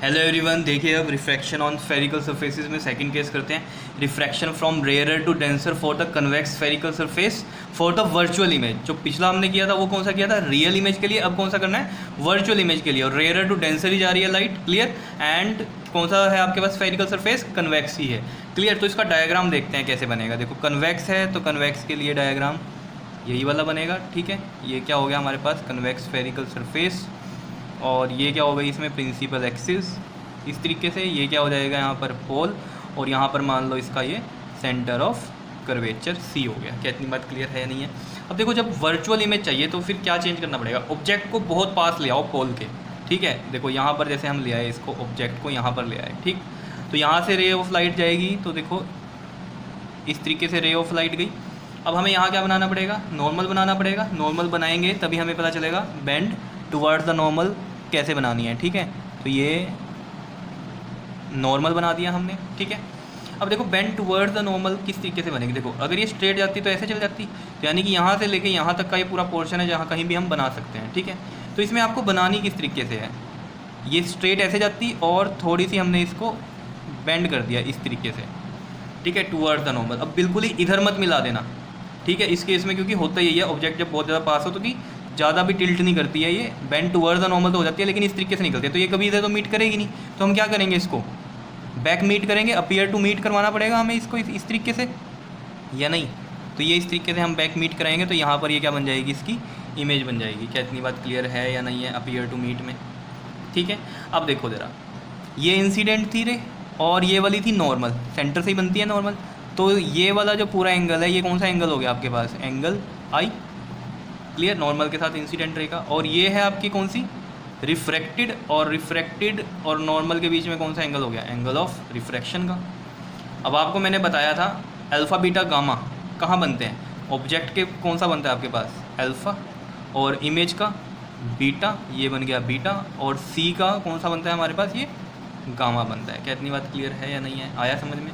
Hello everyone, देखिए अब refraction on spherical surfaces में सेकंड केस करते हैं। Refraction from rarer to denser for the convex spherical surface for the virtual image. जो पिछला हमने किया था वो कौन सा किया था? रियल इमेज के लिए। अब कौन सा करना है? वर्चुअल इमेज के लिए। और रेयरर टू डेंसर ही जा रही है लाइट, क्लियर। एंड कौन सा है आपके पास? स्फेरिकल सरफेस कन्वेक्स ही है, क्लियर। तो इसका डायग्राम देखते हैं कैसे बनेगा। देखो कन्वेक्स है तो कन्वेक्स के लिए डायग्राम यही वाला बनेगा, ठीक है। ये क्या हो गया हमारे पास? Convex spherical surface. और ये क्या हो गई इसमें? Principal axis. इस तरीके से ये क्या हो जाएगा यहाँ पर? पोल। और यहाँ पर मान लो इसका ये सेंटर ऑफ कर्वेचर सी हो गया। क्या इतनी बात क्लियर है या नहीं है? अब देखो जब वर्चुअल इमेज चाहिए तो फिर क्या चेंज करना पड़ेगा? ऑब्जेक्ट को बहुत पास ले आओ पोल के, ठीक है। देखो यहाँ पर जैसे हम ले आए इसको, ऑब्जेक्ट को यहाँ पर ले आए, ठीक। तो यहाँ से रे ऑफ लाइट जाएगी, तो देखो इस तरीके से रे ऑफ लाइट गई। अब हमें यहाँ क्या बनाना पड़ेगा? नॉर्मल बनाना पड़ेगा। नॉर्मल बनाएंगे तभी हमें पता चलेगा बेंड टुवर्ड्स द नॉर्मल कैसे बनानी है, ठीक है। तो ये नॉर्मल बना दिया हमने, ठीक है। अब देखो बेंड टुवर्ड्स द नॉर्मल किस तरीके से बनेगी? देखो अगर ये स्ट्रेट जाती तो ऐसे चल जाती, तो यानी कि यहाँ से लेके यहाँ तक का ये पूरा पोर्शन है जहाँ कहीं भी हम बना सकते हैं, ठीक है। तो इसमें आपको बनानी किस तरीके से है? ये स्ट्रेट ऐसे जाती और थोड़ी सी हमने इसको बेंड कर दिया इस तरीके से, ठीक है, टुवर्ड्स द नॉर्मल। अब बिल्कुल ही इधर मत मिला देना, ठीक है, इस केस में, क्योंकि होता यही है ऑब्जेक्ट जब बहुत ज़्यादा पास हो तो कि ज़्यादा भी टिल्ट नहीं करती है, ये बेंड टुवर्ड्स द नॉर्मल तो हो जाती है लेकिन इस तरीके से निकलती है। तो ये कभी इधर तो मीट करेगी नहीं, तो हम क्या करेंगे? इसको बैक मीट करेंगे, अपीयर टू मीट करवाना पड़ेगा हमें इसको इस तरीके से, या नहीं? तो ये इस तरीके से हम बैक मीट कराएंगे तो यहाँ पर ये क्या बन जाएगी? इसकी इमेज बन जाएगी। क्या इतनी बात क्लियर है या नहीं है? अपीयर टू मीट में, ठीक है। अब देखो ज़रा, ये इंसिडेंट थी रे और ये वाली थी नॉर्मल, सेंटर से ही बनती है नॉर्मल। तो ये वाला जो पूरा एंगल है ये कौन सा एंगल हो गया आपके पास? एंगल आई, क्लियर। नॉर्मल के साथ इंसिडेंट रहेगा। और ये है आपकी कौन सी? रिफ्रैक्टेड। और रिफ्रैक्टेड और नॉर्मल के बीच में कौन सा एंगल हो गया? एंगल ऑफ रिफ्रैक्शन का। अब आपको मैंने बताया था अल्फ़ा बीटा गामा कहाँ बनते हैं? ऑब्जेक्ट के कौन सा बनता है आपके पास? अल्फ़ा। और इमेज का बीटा, ये बन गया बीटा। और सी का कौन सा बनता है हमारे पास? ये गामा बनता है। क्या इतनी बात क्लियर है या नहीं है? आया समझ में?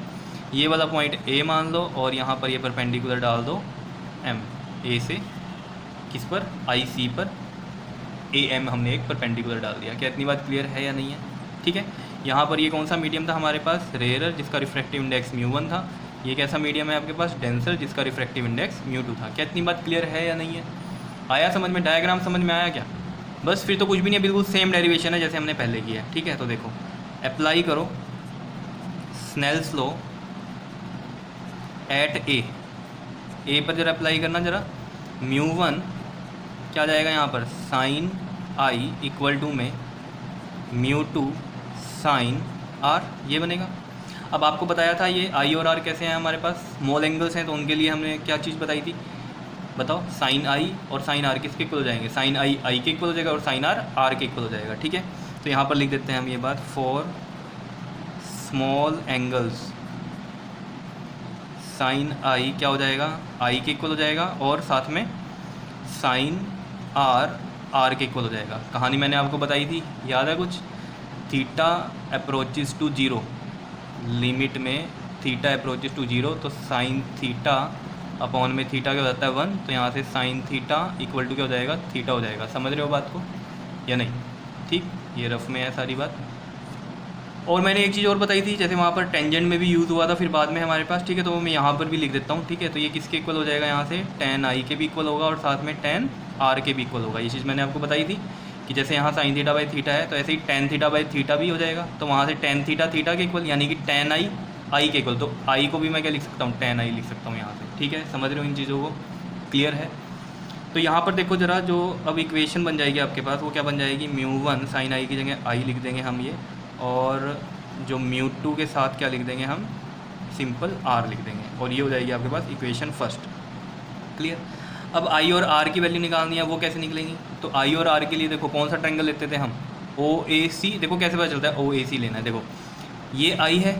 ये वाला पॉइंट ए मान लो और यहाँ पर ये परपेंडिकुलर डाल दो एम। ए से किस पर? आई सी पर ए एम हमने एक परपेंडिकुलर डाल दिया। क्या इतनी बात क्लियर है या नहीं है? ठीक है। यहाँ पर ये कौन सा मीडियम था हमारे पास? रेयरर, जिसका रिफ्रैक्टिव इंडेक्स μ1 था। ये कैसा मीडियम है आपके पास? डेंसर, जिसका रिफ्रैक्टिव इंडेक्स μ2 था। क्या इतनी बात क्लियर है या नहीं है? आया समझ में? डायग्राम समझ में आया क्या? बस फिर तो कुछ भी नहीं है, बिल्कुल सेम डेरिवेशन है जैसे हमने पहले किया है, ठीक है। तो देखो अप्लाई करो स्नेल्स लॉ एट ए पर जरा अप्लाई करना जरा। μ1 क्या जाएगा यहाँ पर? साइन आई इक्वल टू में μ2 साइन आर, ये बनेगा। अब आपको बताया था ये आई और आर कैसे हैं हमारे पास? स्मॉल एंगल्स हैं, तो उनके लिए हमने क्या चीज़ बताई थी? बताओ। साइन आई और साइन आर किसके इक्वल हो जाएंगे? साइन आई आई के इक्वल हो जाएगा और साइन आर आर के इक्वल हो जाएगा, ठीक है। तो यहाँ पर लिख देते हैं हम ये बात, फॉर स्मॉल एंगल्स साइन आई क्या हो जाएगा? आई के इक्वल हो जाएगा और साथ में साइन आर आर के इक्वल हो जाएगा। कहानी मैंने आपको बताई थी, याद है कुछ? Theta approaches to zero, limit में थीटा अप्रोचेस टू जीरो, तो साइन थीटा अपॉन में थीटा क्या हो जाता है? 1। तो यहाँ से साइन थीटा इक्वल टू क्या हो जाएगा? थीटा हो जाएगा। समझ रहे हो बात को या नहीं? ठीक, ये रफ में है सारी बात। और मैंने एक चीज़ और बताई थी, जैसे वहाँ पर टेंजेंट में भी यूज़ हुआ था फिर बाद में हमारे पास, ठीक है। तो मैं यहाँ पर भी लिख देता हूँ, ठीक है। तो ये किसके इक्वल हो जाएगा? यहाँ से टेन आई के भी इक्वल होगा और साथ में टेन आर के भी इक्वल होगा। ये चीज़ मैंने आपको बताई थी कि जैसे यहाँ साइन थीटा बाई थीटा है तो ऐसे ही टेन थीटा बाई थीटा भी हो जाएगा। तो वहाँ से टेन थीटा थीटा के इक्वल, यानी कि टेन आई आई के इक्वल। तो आई को भी मैं क्या लिख सकता हूँ? टेन आई लिख सकता हूँ यहाँ से, ठीक है। समझ रहे हो इन चीज़ों को? क्लियर है? तो यहाँ पर देखो ज़रा, जो अब इक्वेशन बन जाएगी आपके पास वो क्या बन जाएगी? μ1 साइन आई की जगह आई लिख देंगे हम ये, और जो μ2 के साथ क्या लिख देंगे हम? सिंपल आर लिख देंगे, और ये हो जाएगी आपके पास इक्वेशन फर्स्ट। क्लियर? अब आई और आर की वैल्यू निकालनी है, वो कैसे निकलेंगी? तो आई और आर के लिए देखो कौन सा ट्रायंगल लेते थे हम? ओ ए सी। देखो कैसे पता चलता है ओ ए सी लेना है? देखो ये आई है,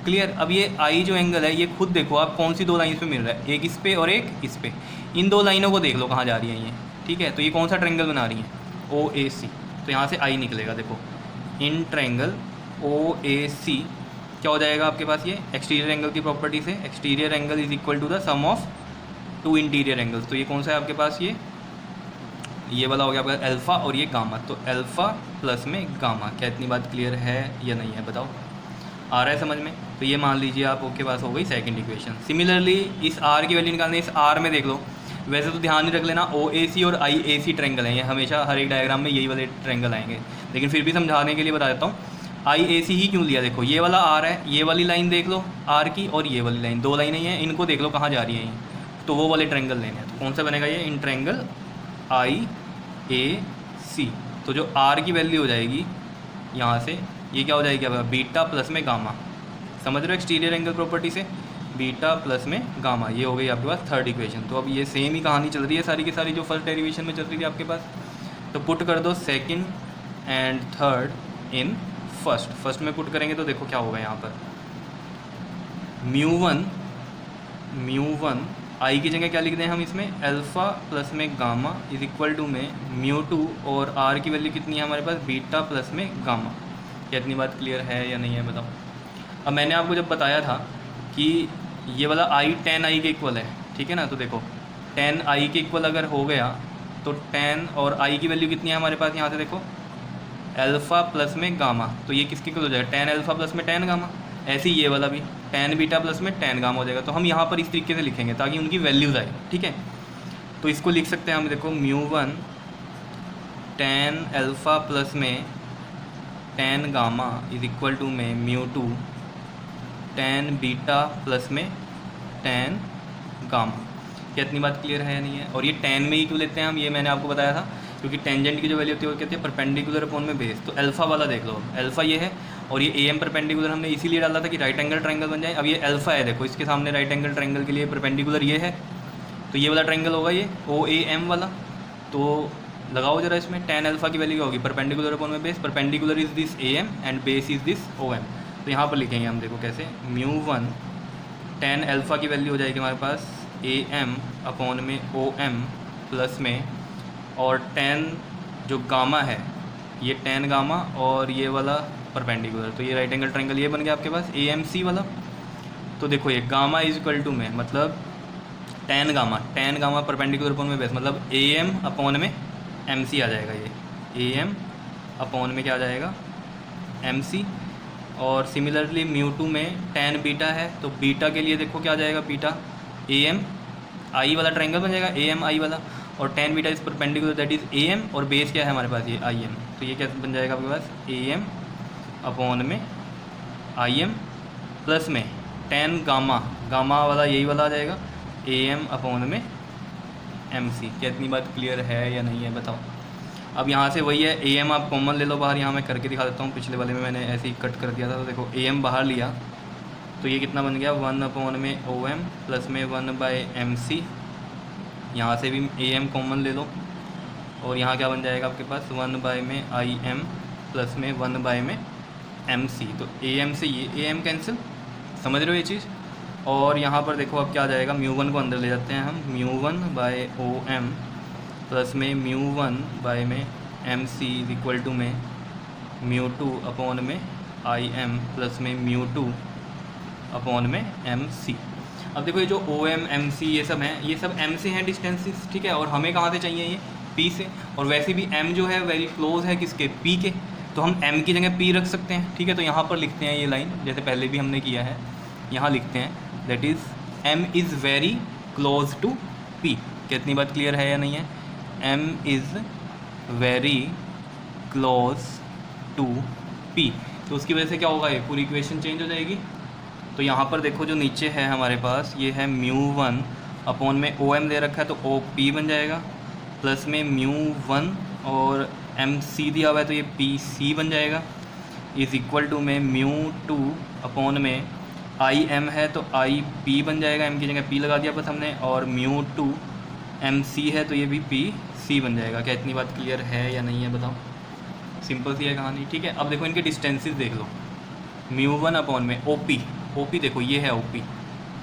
क्लियर। अब ये आई जो एंगल है ये खुद देखो आप कौन सी दो लाइन पे मिल रहा है, एक इस पे और एक इस पे। इन दो लाइनों को देख लो कहाँ जा रही है ये, ठीक है। तो ये कौन सा ट्रायंगल बना रही है? ओ ए सी। तो यहाँ से आई निकलेगा, देखो इन ट्रायंगल ओ ए सी क्या हो जाएगा आपके पास? ये एक्सटीरियर एंगल की प्रॉपर्टी से exterior angle is equal to the sum of two interior angles. तो ये कौन सा है आपके पास? ये ये वाला हो गया आपका अल्फ़ा और ये गामा, तो अल्फ़ा प्लस में गामा। क्या इतनी बात क्लियर है या नहीं है बताओ, आ रहा है समझ में? तो ये मान लीजिए आपके पास हो गई सेकंड इक्वेशन। सिमिलरली इस आर की वैल्यू निकालने, इस आर में देख लो, वैसे तो ध्यान ही रख लेना ओ ए सी और आई ए सी ट्रैंगल हैं, ये हमेशा हर एक डायग्राम में यही वाले ट्रैंगल आएंगे, लेकिन फिर भी समझाने के लिए बता देता हूँ। आई ए सी ही क्यों लिया, देखो ये वाला आर है, ये वाली लाइन देख लो आर की, और ये वाली लाइन, दो लाइनें हैं, इनको देख लो कहाँ जा रही हैं ये, तो वो वाले ट्रैंगल लेने हैं। तो कौन सा बनेगा ये, इन ट्रैंगल आई ए सी। तो जो आर की वैल्यू हो जाएगी यहाँ से, ये क्या हो जाएगी अब, बीटा प्लस में गामा। समझ रहे हो एक्सटीरियर एंगल प्रॉपर्टी से, बीटा प्लस में गामा, ये हो गई आपके पास थर्ड इक्वेशन। तो अब ये सेम ही कहानी चल रही है सारी की सारी जो फर्स्ट डेरिवेशन में चल रही थी आपके पास। तो पुट कर दो second and third in first. First में पुट करेंगे तो देखो क्या होगा यहाँ पर, म्यू वन आई की जगह क्या लिख दें हम इसमें, अल्फ़ा प्लस में गामा इज इक्वल टू में म्यू टू, और आर की वैल्यू कितनी है हमारे पास, बीटा प्लस में गामा। क्या इतनी बात क्लियर है या नहीं है बताओ। अब मैंने आपको जब बताया था कि ये वाला आई टेन आई के इक्वल है, ठीक है ना, तो देखो टेन आई के इक्वल अगर हो गया तो टेन और आई की वैल्यू कितनी है हमारे पास, यहाँ से देखो अल्फ़ा प्लस में गामा, तो ये किसके इक्वल हो जाएगा, टेन अल्फ़ा प्लस में टेन गामा। ऐसे ही ये वाला भी टेन बीटा प्लस में टेन गामा हो जाएगा। तो हम यहाँ पर इस तरीके से लिखेंगे ताकि उनकी वैल्यूज़ आए, ठीक है। तो इसको लिख सकते हैं हम, देखो mu one ten alpha plus में ten gamma is equal to में mu two ten beta plus में टेन गामा। क्या इतनी बात क्लियर है या नहीं है। और ये टेन में ही क्यों लेते हैं हम, ये मैंने आपको बताया था, क्योंकि टेंजेंट की जो वैल्यू होती है वो कहते हैं परपेंडिकुलर अपॉन में बेस। तो अल्फ़ा वाला देख लो, अल्फ़ा ये है, और ये ए एम परपेंडिकुलर हमने इसीलिए डाला था कि राइट एंगल ट्रायंगल बन जाए। अब ये अल्फ़ा है, देखो इसके सामने राइट एंगल ट्रायंगल के लिए परपेंडिकुलर ये है, तो ये वाला ट्रायंगल होगा ये ओ ए एम वाला। तो लगाओ जरा इसमें, टेन अल्फ़ा की वैल्यू क्या होगी, परपेंडिकुलर अपॉन में base, perpendicular is this A M and base is this O M. तो यहाँ पर लिखेंगे हम, देखो कैसे, म्यू वन टेन अल्फ़ा की वैल्यू हो जाएगी हमारे पास ए एम अपॉन में ओ एम प्लस में, और टेन जो गामा है ये टेन गामा, और ये वाला परपेंडिकुलर, तो ये राइट एंगल ट्रायंगल ये बन गया आपके पास ए एम सी वाला। तो देखो ये गामा इज इक्वल टू में, मतलब टेन गामा परपेंडिकुलर अपॉन में बेस, मतलब ए एम अपॉन में एम सी आ जाएगा, ये ए एम अपॉन में क्या आ जाएगा, एम सी। और सिमिलरली म्यू टू में टेन बीटा है, तो बीटा के लिए देखो क्या आ जाएगा, बीटा ए एम आई वाला ट्रायंगल बन जाएगा, ए एम आई वाला, और tan beta is perpendicular that is A M, और बेस क्या है हमारे पास ये आई एम। तो ये क्या बन जाएगा आपके पास, ए एम अपॉन में आई एम प्लस में टेन गामा वाला यही वाला आ जाएगा, ए एम अपॉन में एम सी। क्या इतनी बात क्लियर है या नहीं है बताओ। अब यहाँ से वही है, ए एम आप कॉमन ले लो बाहर, यहाँ मैं करके दिखा देता हूँ, पिछले वाले में मैंने ऐसे ही कट कर दिया था। तो देखो ए एम बाहर लिया तो ये कितना बन गया, वन अपॉन में ओ एम प्लस में वन बाय एम सी। यहाँ से भी ए एम कॉमन ले लो, और यहाँ क्या बन जाएगा आपके पास, वन बाय में आई एम प्लस में वन बाय में एम सी। तो ए एम से ये ए एम कैंसिल, समझ रहे हो ये चीज़। और यहाँ पर देखो अब क्या आ जाएगा, म्यू वन को अंदर ले जाते हैं हम, mu one by O M plus में म्यू वन बाय में M C is equal to में म्यू टू अपॉन में आई एम प्लस में म्यू टू अपॉन में एम सी। अब देखो ये जो ओ एम एम सी ये सब हैं, ये सब एम से हैं डिस्टेंसेस, ठीक है, और हमें कहाँ से चाहिए, ये पी से। और वैसे भी एम जो है वेरी क्लोज है किसके, पी के, तो हम एम की जगह पी रख सकते हैं, ठीक है। तो यहाँ पर लिखते हैं ये लाइन, जैसे पहले भी हमने किया है, यहाँ लिखते हैं that is M is very close to P. कितनी बात क्लियर है या नहीं है, M is very close to P. तो उसकी वजह से क्या होगा, ये पूरी इक्वेशन चेंज हो जाएगी। तो यहाँ पर देखो जो नीचे है हमारे पास, ये है म्यू वन अपॉन में ओ एम दे रखा है, तो ओ पी बन जाएगा, प्लस में म्यू वन और एम सी दिया हुआ है, तो ये पी सी बन जाएगा, इज़ इक्वल टू में म्यू टू अपॉन में आई एम है, तो आई पी बन जाएगा, एम की जगह पी लगा दिया बस हमने, और म्यू टू एम सी है, तो ये भी पी सी बन जाएगा। क्या इतनी बात क्लियर है या नहीं है बताओ, सिंपल सी है कहानी, ठीक है। अब देखो इनके डिस्टेंसेस देख लो, म्यू वन अपॉन में ओ पी देखो ये है ओ पी,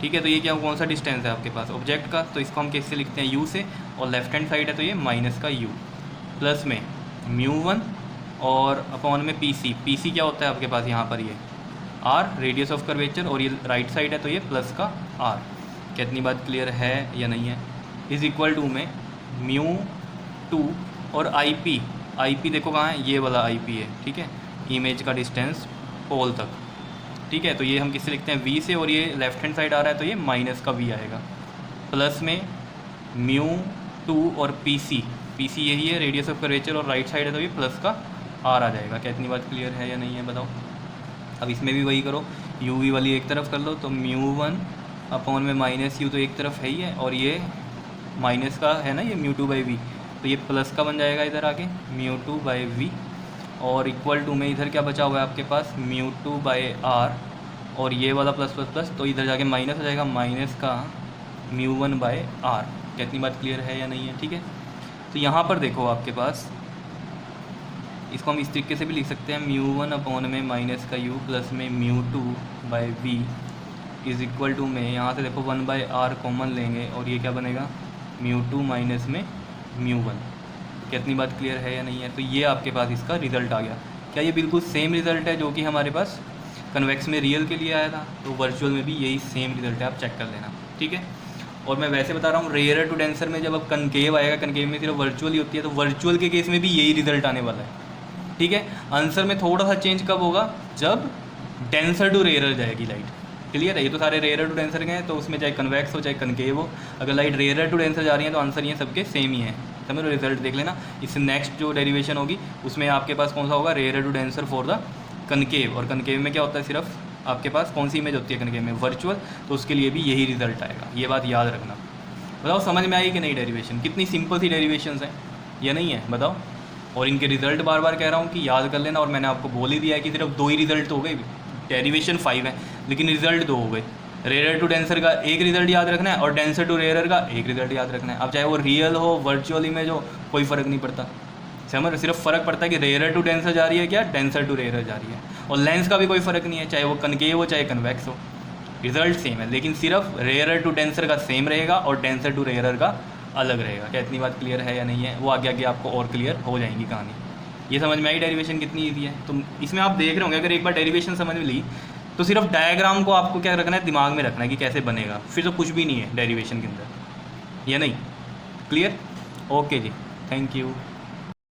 ठीक है। तो ये क्या, कौन सा डिस्टेंस है आपके पास ऑब्जेक्ट का, तो इसको हम कैसे लिखते हैं, यू से, और लेफ्ट हैंड साइड है तो ये माइनस का यू, प्लस में म्यू वन और अपॉन में पी सी क्या होता है आपके पास यहाँ पर, ये आर रेडियस ऑफ कर्वेचर, और ये राइट साइड है तो ये प्लस का आर। क्या इतनी बात क्लियर है या नहीं है, इज़ इक्वल टू में म्यू टू और IP देखो कहाँ है, ये वाला IP है, ठीक है, इमेज का डिस्टेंस पोल तक, ठीक है। तो ये हम किससे लिखते हैं, V से, और ये लेफ्ट हैंड साइड आ रहा है तो ये माइनस का V आएगा, प्लस में μ2 और PC यही है रेडियस ऑफ कर्वेचर, और राइट साइड है तो ये प्लस का R आ जाएगा। क्या इतनी बात क्लियर है या नहीं है बताओ। अब इसमें भी वही करो, UV वाली एक तरफ कर लो तो μ1 अपॉन में माइनस U तो एक तरफ है ही है, और ये माइनस का है ना ये μ2/V, तो ये प्लस का बन जाएगा इधर आके μ2/V, और इक्वल टू में इधर क्या बचा हुआ है आपके पास μ2/R, और ये वाला प्लस प्लस प्लस तो इधर जाके माइनस हो जाएगा, माइनस का μ1/R। क्या इतनी बात क्लियर है या नहीं है, ठीक है। तो यहाँ पर देखो आपके पास, इसको हम इस तरीके से भी लिख सकते हैं, μ1 अपॉन में माइनस का U प्लस में μ2/V इज़ इक्वल टू में, यहाँ से देखो 1/R कॉमन लेंगे और ये क्या बनेगा μ2 माइनस में μ1। कितनी बात क्लियर है या नहीं है। तो ये आपके पास इसका रिज़ल्ट आ गया। क्या ये बिल्कुल सेम रिज़ल्ट है जो कि हमारे पास कन्वेक्स में रियल के लिए आया था, तो वर्चुअल में भी यही सेम रिज़ल्ट है, आप चेक कर लेना, ठीक है। और मैं वैसे बता रहा हूँ, रेयर टू डेंसर में जब अब कनकेव आएगा, कनकेव में सिर्फ वर्चुअल ही होती है, तो वर्चुअल के केस में भी यही रिजल्ट आने वाला है, ठीक है। आंसर में थोड़ा सा चेंज कब होगा, जब डेंसर टू रेयर जाएगी लाइट, क्लियर है। ये तो सारे रेयर टू डेंसर के हैं, तो उसमें चाहे कन्वेक्स हो चाहे कनकेव हो, अगर लाइट रेयर टू डेंसर जा रही है तो आंसर ये सबके सेम ही है, समझ लो। रिजल्ट देख लेना, इससे नेक्स्ट जो डेरिवेशन होगी उसमें आपके पास कौन सा होगा, rare to denser for the concave, और कनकेव में क्या होता है, सिर्फ आपके पास कौन सी इमेज होती है कनकेव में, वर्चुअल, तो उसके लिए भी यही रिजल्ट आएगा। ये बात याद रखना। बताओ समझ में आई कि नहीं डेरिवेशन, कितनी सिंपल सी डेरिवेशंस हैं या नहीं है, बताओ। और इनके रिजल्ट बार बार कह रहा हूँ कि याद कर लेना, और मैंने आपको बोल ही दिया है कि सिर्फ 2 ही रिजल्ट हो गए, डेरिवेशन 5 है लेकिन रिजल्ट 2 हो गए। रेयर टू डेंसर का एक रिजल्ट याद रखना है, और डेंसर टू रेयर का एक रिजल्ट याद रखना है। अब चाहे वो रियल हो, वर्चुअल इमेज हो, कोई फ़र्क नहीं पड़ता, समझ। सिर्फ फ़र्क पड़ता है कि रेयर टू डेंसर जा रही है क्या, डेंसर टू रेयर जा रही है। और लेंस का भी कोई फ़र्क नहीं है, चाहे वो कनकेव हो चाहे कन्वेक्स हो, रिजल्ट सेम है, लेकिन सिर्फ रेयर टू डेंसर का सेम रहेगा और डेंसर टू रेयर का अलग रहेगा। क्या इतनी बात क्लियर है या नहीं है, वो आगे आगे आपको और क्लियर हो जाएंगी कहानी। ये समझ में आई डेरिवेशन कितनी ईजी है। तो इसमें आप देख रहे होंगे, अगर एक बार डेरिवेशन समझ में ली तो सिर्फ डायग्राम को आपको क्या रखना है, दिमाग में रखना है कि कैसे बनेगा, फिर तो कुछ भी नहीं है डेरिवेशन के अंदर, या नहीं। क्लियर, ओके जी, थैंक यू।